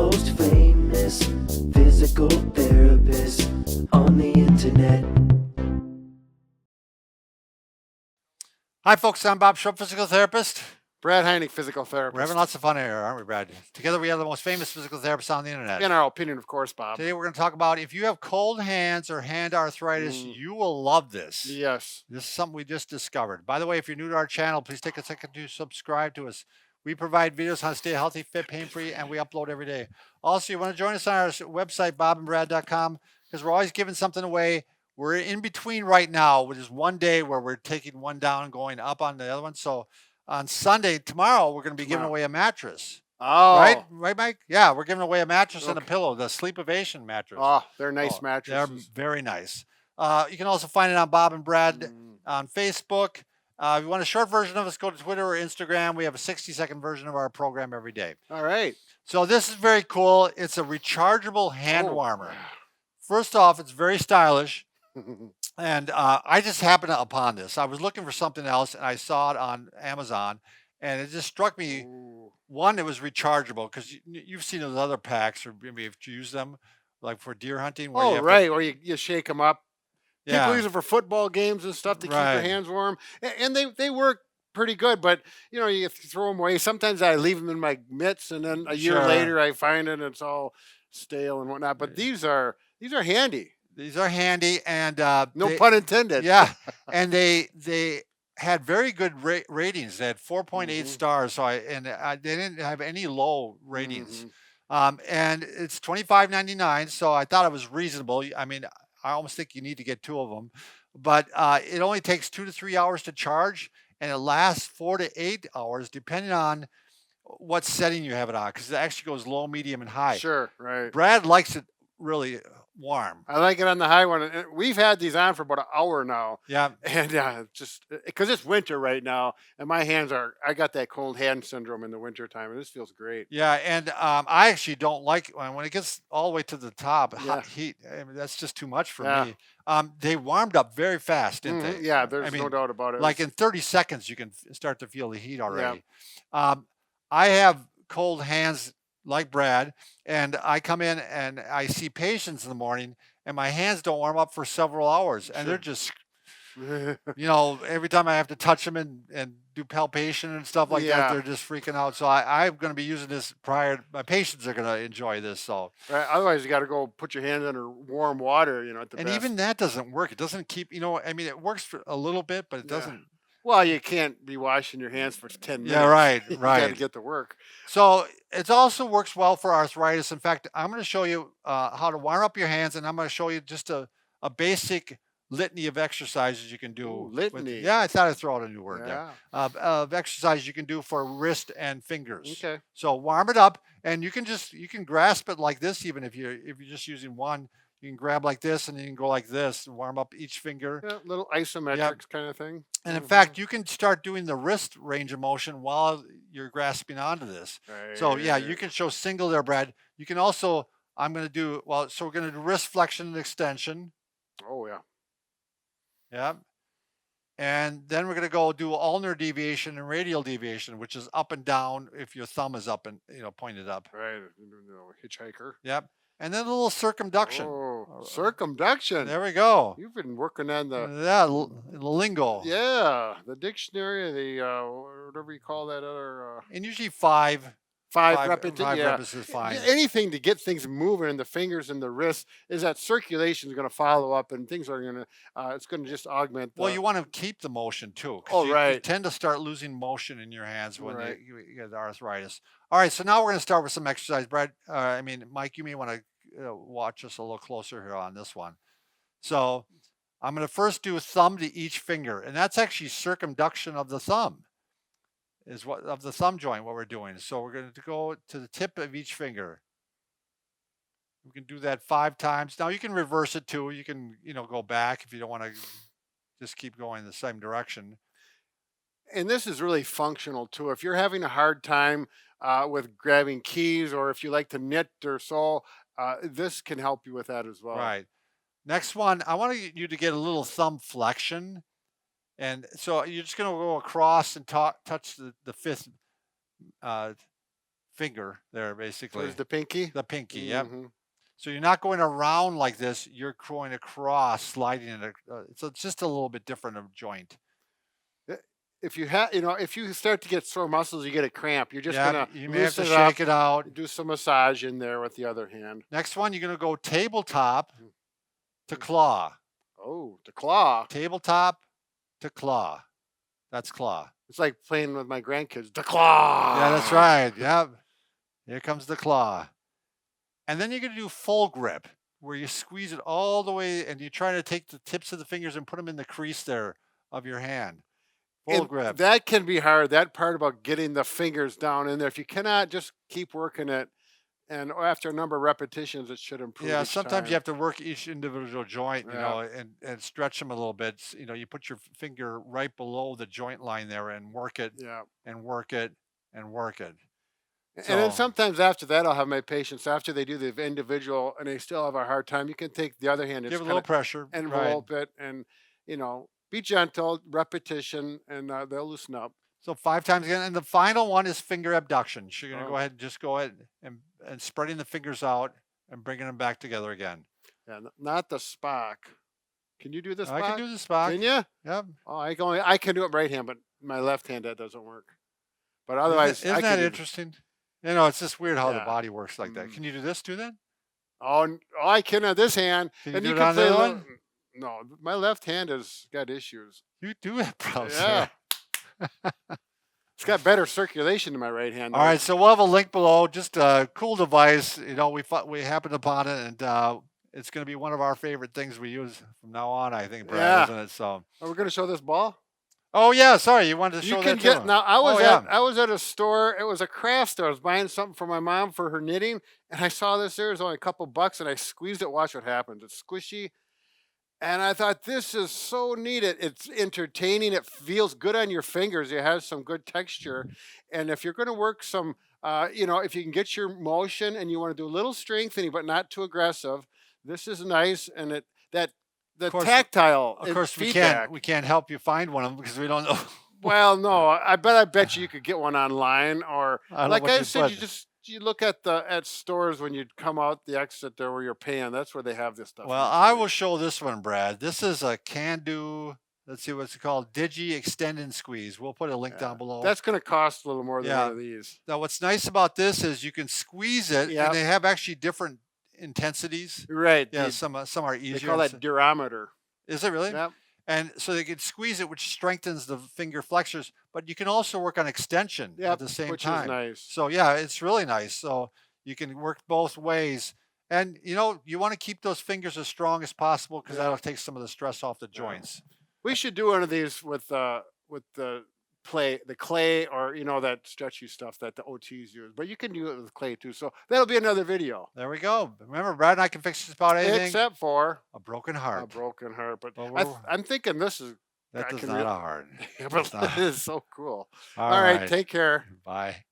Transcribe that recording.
most famous physical therapist on the internet. Hi, folks. I'm Bob Shrupp, physical therapist. Brad Heineck, physical therapist. We're having lots of fun here, aren't we, Brad? Together, we are the most famous physical therapists on the internet. In our opinion, of course, Bob. Today, we're going to talk about if you have cold hands or hand arthritis, you will love this. Yes. This is something we just discovered. By the way, if you're new to our channel, please take a second to subscribe to us. We provide videos on how to stay healthy, fit, pain-free, and we upload every day. Also, you want to join us on our website, bobandbrad.com, because we're always giving something away. We're in between right now, which is one day where we're taking one down and going up on the other one. So on Sunday, tomorrow, we're going to be giving away a mattress. Oh. Right, Mike? Yeah, we're giving away a mattress and a pillow, the Sleepovation mattress. Oh, they're nice mattresses. They're very nice. You can also find it on Bob and Brad on Facebook. If you want a short version of us, go to Twitter or Instagram. We have a 60-second version of our program every day. All right. So this is very cool. It's a rechargeable hand warmer. First off, it's very stylish. And I just happened upon this. I was looking for something else, and I saw it on Amazon, and it just struck me. One, it was rechargeable, because you've seen those other packs, or maybe if you use them, like for deer hunting. Where where you shake them up. Yeah. People use it for football games and stuff to keep their hands warm, and they work pretty good. But you throw them away. Sometimes I leave them in my mitts, and then a year later I find it and it's all stale and whatnot. But these are handy. These are handy, and no pun intended. Yeah, and they had very good ratings. They had 4.8 stars. So they didn't have any low ratings. And it's $25.99. So I thought it was reasonable. I mean, I almost think you need to get two of them, but it only takes 2 to 3 hours to charge, and it lasts 4 to 8 hours depending on what setting you have it on, because it actually goes low, medium, and high. Sure, right. Brad likes it really warm. I like it on the high one. We've had these on for about an hour now. Yeah. And just because it's winter right now, and my hands I got that cold hand syndrome in the winter time, and this feels great. Yeah, and I actually don't like when it gets all the way to the top, hot heat. I mean, that's just too much for me. They warmed up very fast, didn't they? Yeah, there's no doubt about it. Like in 30 seconds, you can start to feel the heat already. Yeah. I have cold hands like Brad, and I come in and I see patients in the morning, and my hands don't warm up for several hours, and they're just, every time I have to touch them and do palpation and stuff like that, they're just freaking out. So I'm going to be using this my patients are going to enjoy this. So otherwise, you got to go put your hands under warm water, at the and best. even that doesn't work. It doesn't keep, I mean, it works for a little bit, but it doesn't. Well, you can't be washing your hands for 10 minutes. Yeah, right. You got to get to work. So it also works well for arthritis. In fact, I'm going to show you how to warm up your hands, and I'm going to show you just a basic litany of exercises you can do. Ooh, litany. I thought I'd throw out a new word there. Of exercises you can do for wrist and fingers. Okay. So warm it up, and you can grasp it like this, even if you're just using one. You can grab like this, and you can go like this and warm up each finger. Yeah, little isometrics kind of thing. And in fact, you can start doing the wrist range of motion while you're grasping onto this. Right. So yeah, you can show single there, Brad. You can also, so we're going to do wrist flexion and extension. Oh, yeah. Yeah. And then we're going to go do ulnar deviation and radial deviation, which is up and down if your thumb is up and, pointed up. Right. Hitchhiker. Yep. And then a little circumduction. Oh, circumduction. There we go. You've been working on the lingo. Yeah, the dictionary, the whatever you call that other. And usually five repetitions is fine. Anything to get things moving in the fingers and the wrists is that circulation is going to follow up, and things are going to. It's going to just augment. Well, you want to keep the motion too. Right. You tend to start losing motion in your hands when you get arthritis. All right, so now we're going to start with some exercise, Brad. Mike, you may want to watch us a little closer here on this one. So I'm going to first do a thumb to each finger, and that's actually circumduction of the thumb. Of the thumb joint, what we're doing. So we're going to go to the tip of each finger. We can do that 5 times. Now you can reverse it too. You can, go back if you don't want to just keep going in the same direction. And this is really functional too. If you're having a hard time with grabbing keys, or if you like to knit or sew, this can help you with that as well. Right. Next one, I want you to get a little thumb flexion. And so you're just going to go across and touch the fifth finger there, basically. Towards the pinky. The pinky, yep. Mhm. So you're not going around like this. You're going across, sliding it. So it's just a little bit different of joint. If you have, if you start to get sore muscles, you get a cramp. You're just Yeah, gonna you may have to loosen it up, shake it out. do some massage in there with the other hand. Next one, you're going to go tabletop to claw. Oh, the claw. Tabletop to claw. That's claw. It's like playing with my grandkids. The claw. Yeah, that's right. Yep. Here comes the claw. And then you're going to do full grip, where you squeeze it all the way and you try to take the tips of the fingers and put them in the crease there of your hand. Full And grip. that can be hard. That part about getting the fingers down in there. If you cannot, just keep working it. And after a number of repetitions, it should improve. Yeah, each sometimes time. you have to work each individual joint, Yeah. and stretch them a little bit. You put your finger right below the joint line there and work it Yeah. and work it and work it. And then So- sometimes after that, I'll have my patients, after they do the individual and they still have a hard time, you can take the other hand and Give just it a little kinda pressure. Right. envelope it and, be gentle, repetition, and they'll loosen up. So 5 times again. And the final one is finger abduction. So you're going to Oh. go ahead and just go ahead and spreading the fingers out and bringing them back together again. Yeah, not the Spock. Can you do the Spock? I can do the Spock. Can you? Yep. Oh, I can do it right hand, but my left hand that doesn't work. But otherwise, Isn't I that can do interesting? It's just weird how the Yeah. body works like that. Mhm. Can you do this too then? I can on this hand, Can you and do you it can on the play. other one? No, my left hand has got issues. You do have problems Yeah. there. It's got better circulation than my right hand. All right, so we'll have a link below. Just a cool device. We happened upon it, and it's going to be one of our favorite things we use from now on. I think, Brad, Yeah. isn't it? So, Are we going to show this ball? oh yeah, sorry, you wanted to show You can that get too. now. I Oh, was at a store. It was a craft store. I was buying something for my mom for her knitting, and I saw this. There was only a couple bucks, and I squeezed it. Watch what happens. It's squishy, and I thought this is so neat. It's entertaining. It feels good on your fingers. It has some good texture, and if you're going to work some, if you can get your motion and you want to do a little strengthening but not too aggressive, this is nice. And the course- tactile. Of course, feedback. we can't help you find one of them because we don't know. Well, no, I bet you could get one online, or I don't know like what I you said, put. you look at stores when you come out the exit there where you're paying. That's where they have this stuff. Well, I will show this one, Brad. This is a CanDo. Let's see what's it called. Digi Extend and Squeeze. We'll put a link down below. That's going to cost a little more than Yeah. one of these. Now, what's nice about this is you can squeeze it, Yep. and they have actually different intensities. Right. Yeah, They, some are easier. they call and that durometer. Is it really? Yep. And so they can squeeze it, which strengthens the finger flexors. But you can also work on extension Yep, at the same which time. is nice. So yeah, it's really nice. So you can work both ways. And you want to keep those fingers as strong as possible because Yeah. that'll take some of the stress off the joints. We should do one of these with the clay, or that stretchy stuff that the OTs use. But you can do it with clay too. So that'll be another video. There we go. Remember, Brad and I can fix just about anything. Except for A broken a heart. broken heart. But Well, I'm thinking this is That I is can not re- a heart. but not. it is so cool. All All right, right. take care. Bye.